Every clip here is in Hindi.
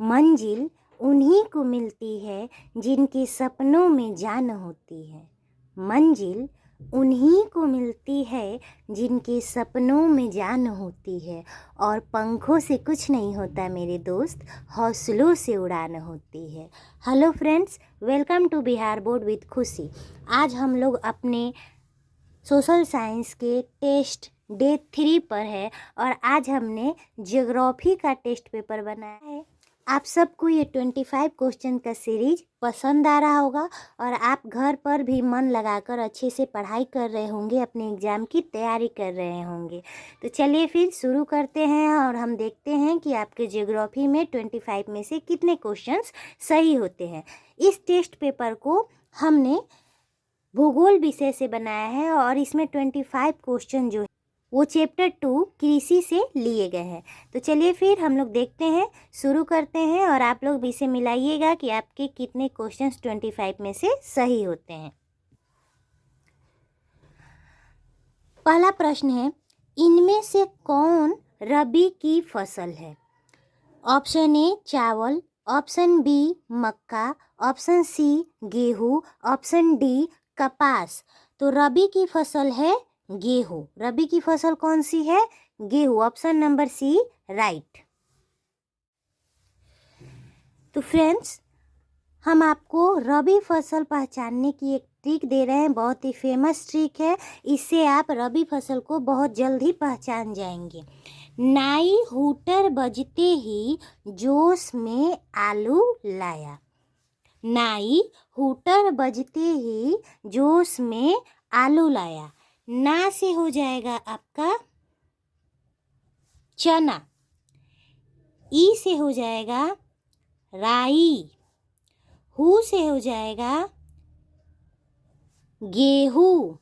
मंजिल उन्हीं को मिलती है जिनके सपनों में जान होती है। मंजिल उन्हीं को मिलती है जिनके सपनों में जान होती है। और पंखों से कुछ नहीं होता मेरे दोस्त, हौसलों से उड़ान होती है। Hello friends, welcome to Bihar board with Khushi. आज हम लोग अपने सोशल साइंस के टेस्ट डे 3 पर है और आज हमने ज्योग्राफी का टेस्ट पेपर बनाया है। आप सबको ये 25 क्वेश्चन का सीरीज पसंद आ रहा होगा और आप घर पर भी मन लगाकर अच्छे से पढ़ाई कर रहे होंगे, अपने एग्ज़ाम की तैयारी कर रहे होंगे। तो चलिए फिर शुरू करते हैं और हम देखते हैं कि आपके ज्योग्राफी में 25 में से कितने क्वेश्चंस सही होते हैं। इस टेस्ट पेपर को हमने भूगोल विषय से बनाया है और इसमें 25 क्वेश्चन जो है वो चैप्टर 2 कृषि से लिए गए हैं। तो चलिए फिर हम लोग देखते हैं, शुरू करते हैं और आप लोग भी इसे मिलाइएगा कि आपके कितने क्वेश्चंस 25 में से सही होते हैं। पहला प्रश्न है, इनमें से कौन रबी की फसल है? ऑप्शन ए चावल, ऑप्शन बी मक्का, ऑप्शन सी गेहूँ, ऑप्शन डी कपास। तो रबी की फसल है गेहूँ। रबी की फसल कौन सी है? गेहूँ। Option number C right. तो फ्रेंड्स, हम आपको रबी फसल पहचानने की एक ट्रिक दे रहे हैं, बहुत ही फेमस ट्रिक है। इससे आप रबी फसल को बहुत जल्द ही पहचान जाएंगे। नाई हूटर बजते ही जोश में आलू लाया। नाई हूटर बजते ही जोश में आलू लाया। ना से हो जाएगा आपका चना, ई से हो जाएगा राई, हू से हो जाएगा गेहूँ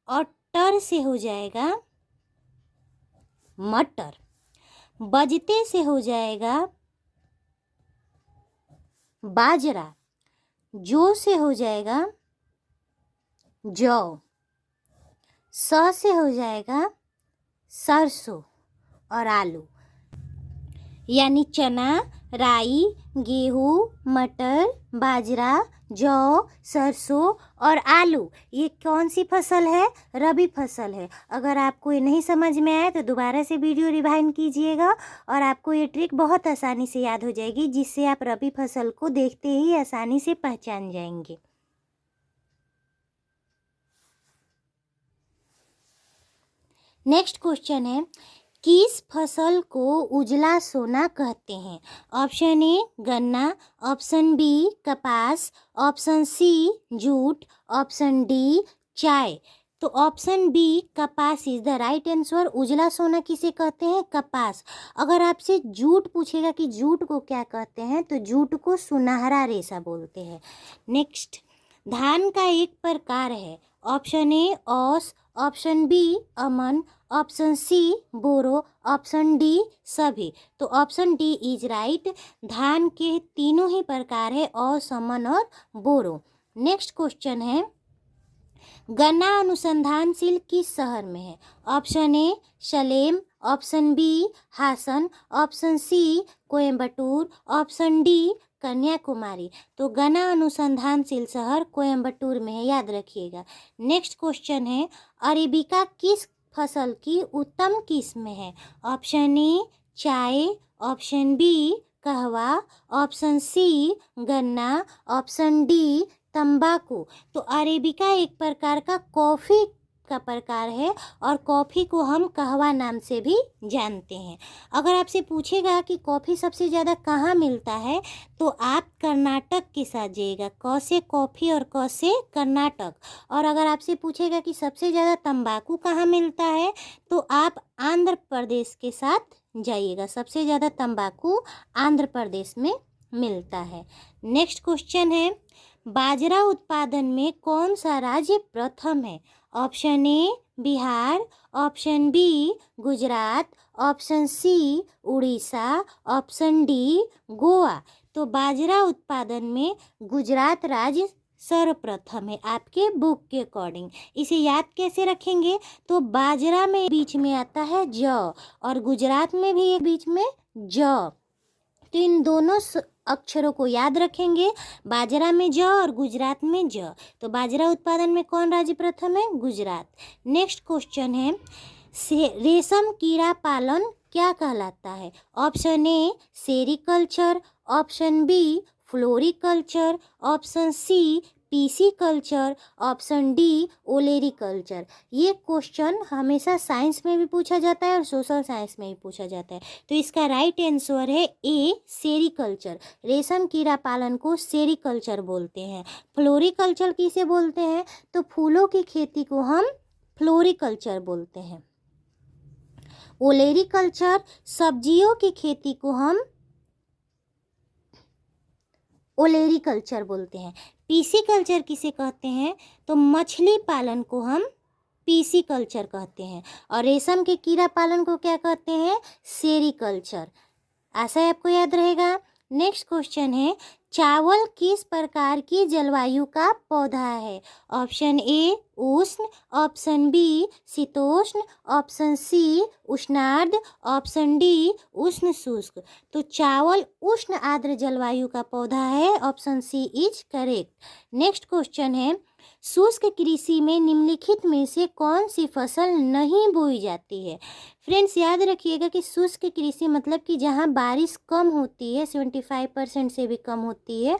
और टर से हो जाएगा मटर। बजते से हो जाएगा बाजरा। जो से हो जाएगा जौ। स से हो जाएगा सरसों और आलू। यानी चना, राई, गेहूँ, मटर, बाजरा, जौ, सरसों और आलू, ये कौन सी फसल है? रबी फसल है। अगर आपको ये नहीं समझ में आए तो दोबारा से वीडियो रिवाइंड कीजिएगा और आपको ये ट्रिक बहुत आसानी से याद हो जाएगी, जिससे आप रबी फसल को देखते ही आसानी से पहचान जाएंगे। नेक्स्ट क्वेश्चन है, किस फसल को उजला सोना कहते हैं? ऑप्शन ए गन्ना, ऑप्शन बी कपास, option C jute, option D चाय। तो ऑप्शन बी कपास इज द राइट आंसर। उजला सोना किसे कहते हैं? कपास। अगर आपसे जूट पूछेगा कि जूट को क्या कहते हैं, तो जूट को सुनहरा रेशा बोलते हैं। नेक्स्ट, धान का एक प्रकार है। Option A aus, option B aman, option C boro, option D सभी। तो ऑप्शन डी इज राइट। धान के तीनों ही प्रकार है, औस, अमन और बोरो। नेक्स्ट क्वेश्चन है, गन्ना अनुसंधानशील किस शहर में है? Option A Salem, option B Hassan, option C Coimbatore, option D Kanyakumari. तो गन्ना अनुसंधानशील शहर कोयम्बटूर में है, याद रखिएगा। नेक्स्ट क्वेश्चन है, अरेबिका किस फसल की उत्तम किस्म है? ऑप्शन ए चाय, ऑप्शन बी कहवा, ऑप्शन सी गन्ना, ऑप्शन डी तंबाकू। तो अरेबिका एक प्रकार का कॉफ़ी का प्रकार है और कॉफ़ी को हम कहवा नाम से भी जानते हैं। अगर आपसे पूछेगा कि कॉफ़ी सबसे ज़्यादा कहाँ मिलता है, तो आप कर्नाटक के साथ जाइएगा। क से कॉफ़ी और क से कर्नाटक। और अगर आपसे पूछेगा कि सबसे ज़्यादा तंबाकू कहाँ मिलता है, तो आप आंध्र प्रदेश के साथ जाइएगा। सबसे ज़्यादा तंबाकू आंध्र प्रदेश में मिलता है। नेक्स्ट क्वेश्चन है, बाजरा उत्पादन में कौन सा राज्य प्रथम है? Option A Bihar, option B Gujarat, option C Orissa, option D Goa. तो बाजरा उत्पादन में गुजरात राज्य सर्वप्रथम है आपके बुक के अकॉर्डिंग। इसे याद कैसे रखेंगे? तो बाजरा में बीच में आता है ज और गुजरात में भी एक बीच में ज। तो इन दोनों अक्षरों को याद रखेंगे, बाजरा में ज और गुजरात में ज। तो बाजरा उत्पादन में कौन राज्य प्रथम है? गुजरात। नेक्स्ट क्वेश्चन है, रेशम कीड़ा पालन क्या कहलाता है? Option A sericulture, option B floriculture, option C pisciculture, option D olericulture. ये क्वेश्चन हमेशा साइंस में भी पूछा जाता है और सोशल साइंस में भी पूछा जाता है। तो इसका राइट आंसर है ए सेरीकल्चर। रेशम कीड़ा पालन को सेरीकल्चर बोलते हैं। फ्लोरिकल्चर किसे बोलते हैं? तो फूलों की खेती को हम फ्लोरिकल्चर बोलते हैं। ओलेरिकल्चर सब्जियों की खेती को हम ओलेरिकल्चर बोलते हैं। पीसी कल्चर किसे कहते हैं? तो मछली पालन को हम पीसी कल्चर कहते हैं। और रेशम के कीड़ा पालन को क्या कहते हैं? सेरीकल्चर। आशा है आपको याद रहेगा। नेक्स्ट क्वेश्चन है, चावल किस प्रकार की जलवायु का पौधा है? ऑप्शन ए उष्ण, ऑप्शन बी शीतोष्ण, ऑप्शन सी उष्णार्द्र, ऑप्शन डी उष्ण शुष्क। तो चावल उष्ण आर्द्र जलवायु का पौधा है। Option C is correct. Next question है, शुष्क कृषि में निम्नलिखित में से कौन सी फसल नहीं बोई जाती है? फ्रेंड्स याद रखिएगा कि शुष्क कृषि मतलब कि जहाँ बारिश कम होती है, 75% से भी कम होती है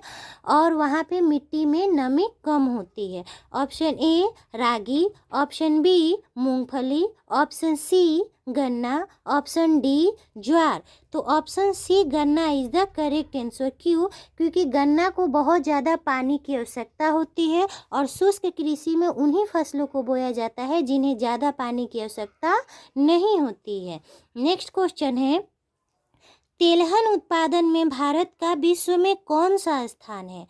और वहाँ पे मिट्टी में नमी कम होती है। Option A ragi, option B मूंगफली, ऑप्शन सी गन्ना, ऑप्शन डी ज्वार। तो ऑप्शन सी गन्ना इज द करेक्ट आंसर। क्यों? क्योंकि गन्ना को बहुत ज़्यादा पानी की आवश्यकता होती है और शुष्क कृषि में उन्हीं फसलों को बोया जाता है जिन्हें ज़्यादा पानी की आवश्यकता नहीं होती है। नेक्स्ट क्वेश्चन है, तिलहन उत्पादन में भारत का विश्व में कौन सा स्थान है?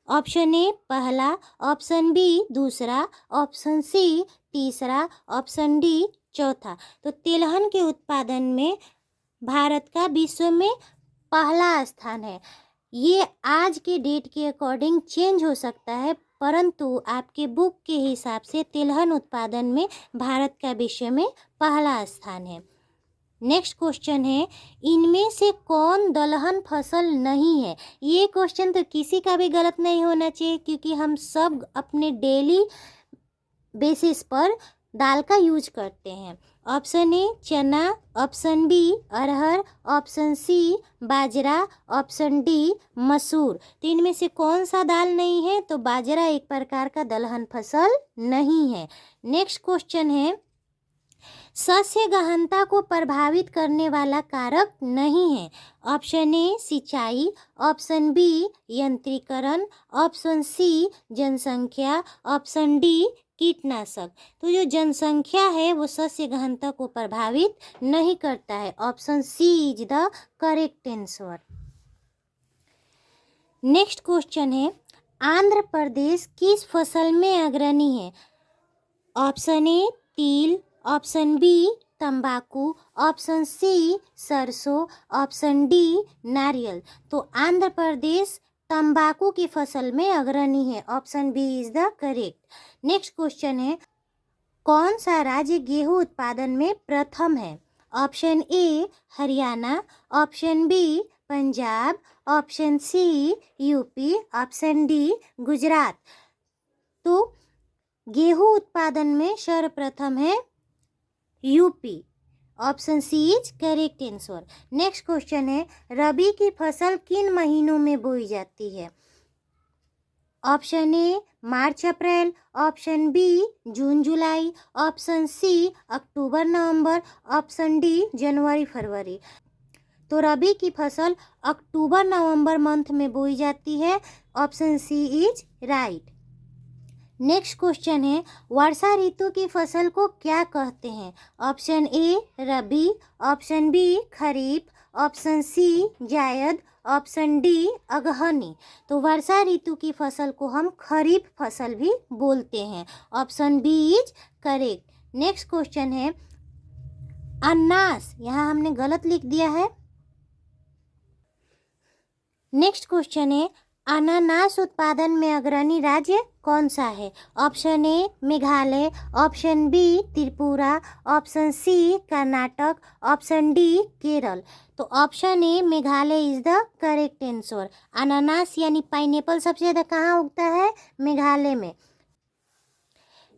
ऑप्शन ए पहला, ऑप्शन बी दूसरा, ऑप्शन सी तीसरा, ऑप्शन डी चौथा। तो तिलहन के उत्पादन में भारत का विश्व में पहला स्थान है। ये आज के डेट के अकॉर्डिंग चेंज हो सकता है, परंतु आपके बुक के हिसाब से तिलहन उत्पादन में भारत का विश्व में पहला स्थान है। नेक्स्ट क्वेश्चन है, इनमें से कौन दलहन फसल नहीं है? ये क्वेश्चन तो किसी का भी गलत नहीं होना चाहिए क्योंकि हम सब अपने डेली बेसिस पर दाल का यूज करते हैं। ऑप्शन ए चना, ऑप्शन बी अरहर, ऑप्शन सी बाजरा, ऑप्शन डी मसूर। तो इनमें से कौन सा दाल नहीं है? तो बाजरा एक प्रकार का दलहन फसल नहीं है। नेक्स्ट क्वेश्चन है, सस्य गहनता को प्रभावित करने वाला कारक नहीं है। ऑप्शन ए सिंचाई, ऑप्शन बी यंत्रीकरण, ऑप्शन सी जनसंख्या, ऑप्शन डी कीटनाशक। तो जो जनसंख्या है वो सस्य गहनता को प्रभावित नहीं करता है। Option C is the correct answer. Next question है, आंध्र प्रदेश किस फसल में अग्रणी है? ऑप्शन ए तिल, ऑप्शन बी तंबाकू, ऑप्शन सी सरसों, ऑप्शन डी नारियल। तो आंध्र प्रदेश तंबाकू की फसल में अग्रणी है। Option B is the correct. Next question है, कौन सा राज्य गेहूं उत्पादन में प्रथम है? Option A Haryana, option B Punjab, option C UP, option D Gujarat. तो गेहूं उत्पादन में सर्वप्रथम है UP. Option C is correct answer. Next question है, रबी की फसल किन महीनों में बोई जाती है? Option A March April, option B June जुलाई, ऑप्शन सी अक्टूबर नवंबर, ऑप्शन डी जनवरी फरवरी। तो रबी की फसल अक्टूबर नवंबर मंथ में बोई जाती है। Option C is right. Next question है, वर्षा ऋतु की फसल को क्या कहते हैं? Option A rabi, option B kharif, option C zaid, option D अगहनी। तो वर्षा ऋतु की फसल को हम खरीफ फसल भी बोलते हैं। Option B is correct. Next question है, अनानास, यहाँ हमने गलत लिख दिया है। नेक्स्ट क्वेश्चन है, अनानास उत्पादन में अग्रणी राज्य कौन सा है? Option A Meghalaya, option B Tripura, option C Karnataka, option D Kerala. तो option A Meghalaya is the correct answer. अनानास यानी पाइनएप्पल सबसे ज़्यादा कहाँ उगता है? मेघालय में।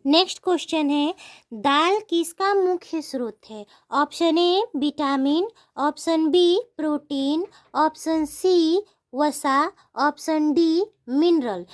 नेक्स्ट क्वेश्चन है, दाल किसका मुख्य स्रोत है? Option A vitamin, option B protein, option C वसा, ऑप्शन डी मिनरल।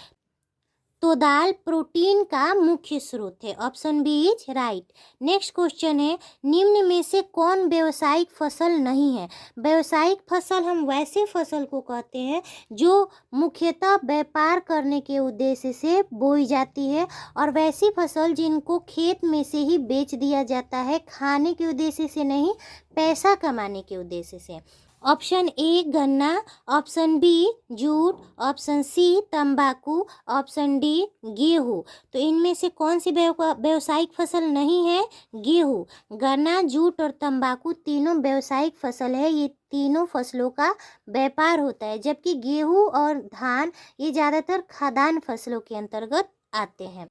तो दाल प्रोटीन का मुख्य स्रोत है। Option B is right. Next question है, निम्न में से कौन व्यावसायिक फसल नहीं है? व्यावसायिक फसल हम वैसे फसल को कहते हैं जो मुख्यतः व्यापार करने के उद्देश्य से बोई जाती है, और वैसी फसल जिनको खेत में से ही बेच दिया जाता है, खाने के उद्देश्य से नहीं, पैसा कमाने के उद्देश्य से। ऑप्शन ए गन्ना, option B jute, option C तंबाकू, ऑप्शन डी गेहूँ। तो इनमें से कौन सी व्यावसायिक फसल नहीं है? गेहूँ। गन्ना, जूट और तंबाकू तीनों व्यावसायिक फसल है। ये तीनों फसलों का व्यापार होता है, जबकि गेहूँ और धान ये ज़्यादातर खाद्यान्न फसलों के अंतर्गत आते हैं।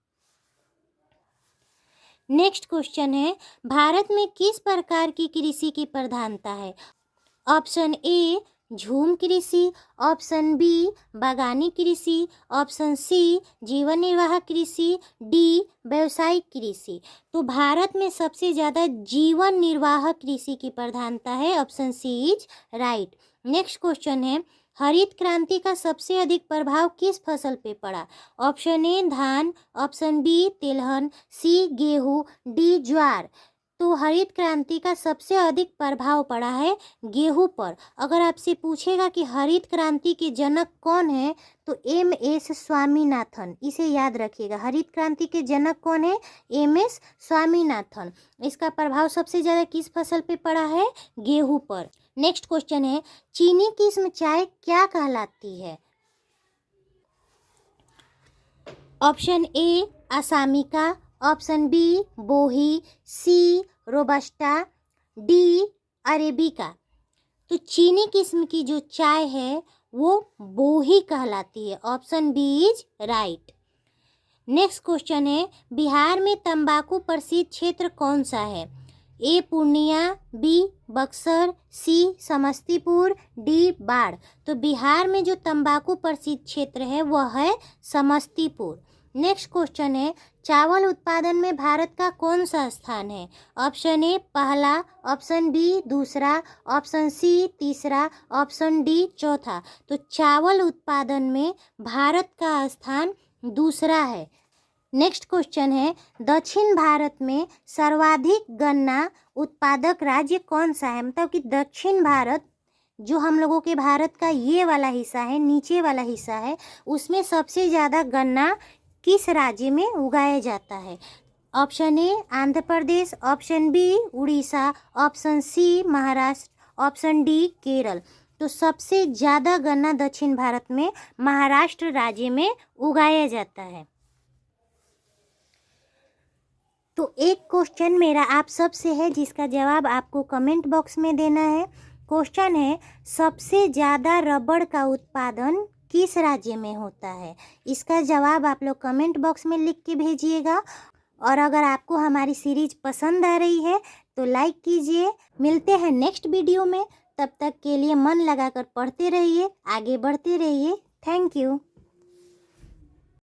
नेक्स्ट क्वेश्चन है, भारत में किस प्रकार की कृषि की प्रधानता है? ऑप्शन ए झूम कृषि, ऑप्शन बी बागानी कृषि, ऑप्शन सी जीवन निर्वाह कृषि, डी व्यावसायिक कृषि। तो भारत में सबसे ज़्यादा जीवन निर्वाह कृषि की प्रधानता है। Option C is right. Next question है, हरित क्रांति का सबसे अधिक प्रभाव किस फसल पे पड़ा? ऑप्शन ए धान, ऑप्शन बी तिलहन, सी गेहूँ, डी ज्वार। तो हरित क्रांति का सबसे अधिक प्रभाव पड़ा है गेहूं पर। अगर आपसे पूछेगा कि हरित क्रांति के जनक कौन है, तो एम.एस. स्वामीनाथन, इसे याद रखिएगा। हरित क्रांति के जनक कौन है? एम.एस. स्वामीनाथन। इसका प्रभाव सबसे ज़्यादा किस फसल पे पड़ा है? गेहूं पर। नेक्स्ट क्वेश्चन है, चीनी किस्म चाय क्या कहलाती है? Option A assamica, option B bohea, C robusta, D arabica. तो चीनी किस्म की जो चाय है वो बोही कहलाती है। Option B is right. Next question है, बिहार में तंबाकू प्रसिद्ध क्षेत्र कौन सा है? A Purnia, B Buxar, C Samastipur, D Barh. तो बिहार में जो तंबाकू प्रसिद्ध क्षेत्र है वह है समस्तीपुर। नेक्स्ट क्वेश्चन है, चावल उत्पादन में भारत का कौन सा स्थान है? ऑप्शन ए पहला, ऑप्शन बी दूसरा, ऑप्शन सी तीसरा, ऑप्शन डी चौथा। तो चावल उत्पादन में भारत का स्थान दूसरा है। नेक्स्ट क्वेश्चन है, दक्षिण भारत में सर्वाधिक गन्ना उत्पादक राज्य कौन सा है? मतलब कि दक्षिण भारत जो हम लोगों के भारत का ये वाला हिस्सा है, नीचे वाला हिस्सा है, उसमें सबसे ज़्यादा गन्ना किस राज्य में उगाया जाता है? Option A Andhra Pradesh, option B Orissa, option C Maharashtra, option D Kerala. तो सबसे ज़्यादा गन्ना दक्षिण भारत में महाराष्ट्र राज्य में उगाया जाता है। तो एक क्वेश्चन मेरा आप सब से है जिसका जवाब आपको कमेंट बॉक्स में देना है। क्वेश्चन है, सबसे ज़्यादा रबड़ का उत्पादन किस राज्य में होता है? इसका जवाब आप लोग कमेंट बॉक्स में लिख के भेजिएगा। और अगर आपको हमारी सीरीज पसंद आ रही है तो लाइक कीजिए। मिलते हैं नेक्स्ट वीडियो में, तब तक के लिए मन लगाकर पढ़ते रहिए, आगे बढ़ते रहिए। Thank you.